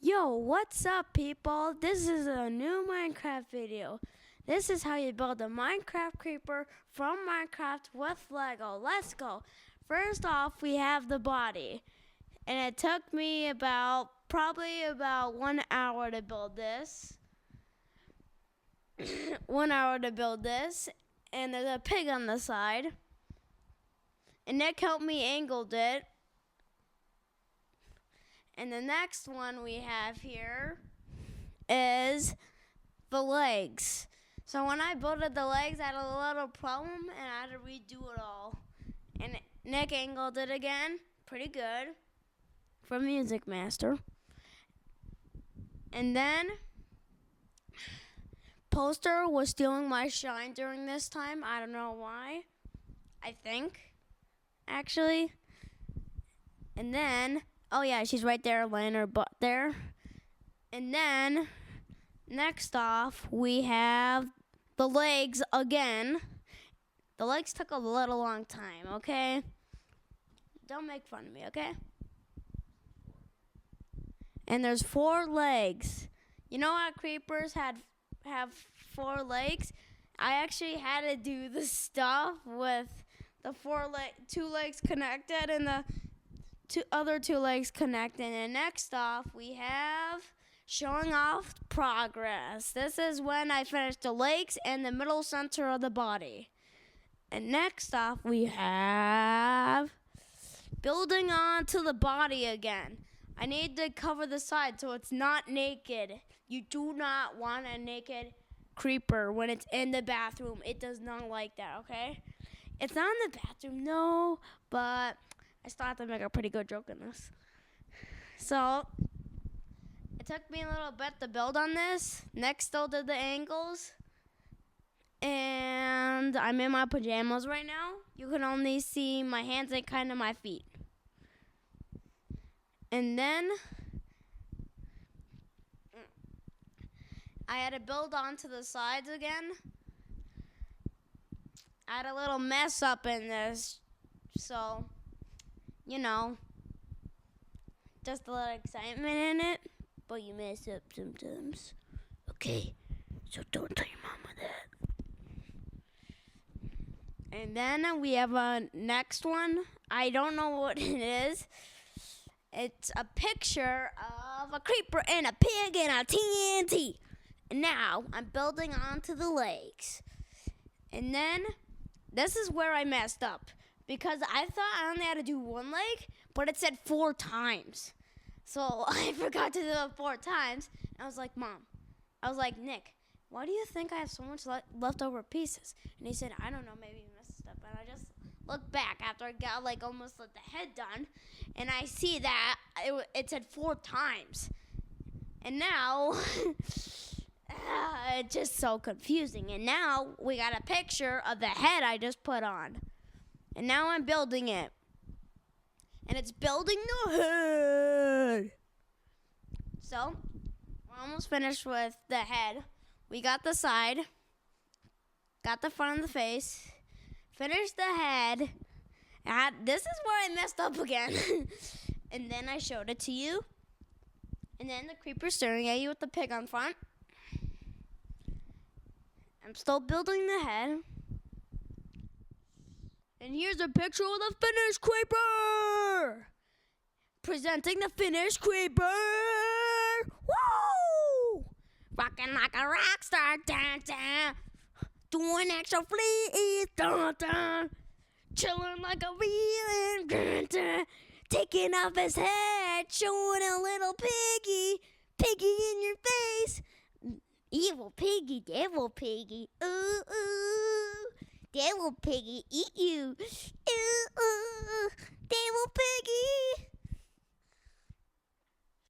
Yo, what's up, people? This is a new Minecraft video. This is how you build a Minecraft creeper from Minecraft with Lego. Let's go. First off, we have the body. And it took me probably about 1 hour to build this. 1 hour to build this. And there's a pig on the side. And Nick helped me angled it. And the next one we have here is the legs. So when I built the legs, I had a little problem and I had to redo it all. And Nick angled it again, pretty good, from Music Master. And then Poster was stealing my shine during this time. I don't know why. I think, actually. And then oh yeah, she's right there laying her butt there. And then, next off, we have the legs again. The legs took a little long time, okay? Don't make fun of me, okay? And there's 4 legs. You know how creepers have 4 legs? I actually had to do the stuff with the 2 legs connected and the other 2 legs connected. And next off, we have showing off progress. This is when I finished the legs and the middle center of the body. And next off, we have building onto the body again. I need to cover the side so it's not naked. You do not want a naked creeper when it's in the bathroom. It does not like that, okay? It's not in the bathroom, no, but I still have to make a pretty good joke in this. So, it took me a little bit to build on this. Next, still did the angles. And I'm in my pajamas right now. You can only see my hands and kind of my feet. And then, I had to build onto the sides again. I had a little mess up in this, so you know, just a little excitement in it, but you mess up sometimes. Okay, so don't tell your mama that. And then we have a next one. I don't know what it is. It's a picture of a creeper and a pig and a TNT. And now I'm building onto the legs. And then this is where I messed up, because I thought I only had to do 1 leg, but it said 4 times. So I forgot to do it 4 times. And I was like, Mom, Nick, why do you think I have so much leftover pieces? And he said, I don't know, maybe you messed up. And I just looked back after I got almost the head done, and I see that it said 4 times. And now it's just so confusing. And now we got a picture of the head I just put on. And now I'm building it. And it's building the head. So, we're almost finished with the head. We got the side. Got the front of the face. Finished the head. This is where I messed up again. And then I showed it to you. And then the creeper staring at you with the pig on front. I'm still building the head. And here's a picture of the finished creeper! Presenting the finished creeper! Woo! Rocking like a rock star, dun, dun. Doing extra fleas, dun, dun. Chilling like a reeling, dun, dun. Taking off his head, showing a little piggy in your face. Evil piggy, devil piggy, ooh, ooh. Devil piggy, eat you. Ooh, ooh, devil piggy.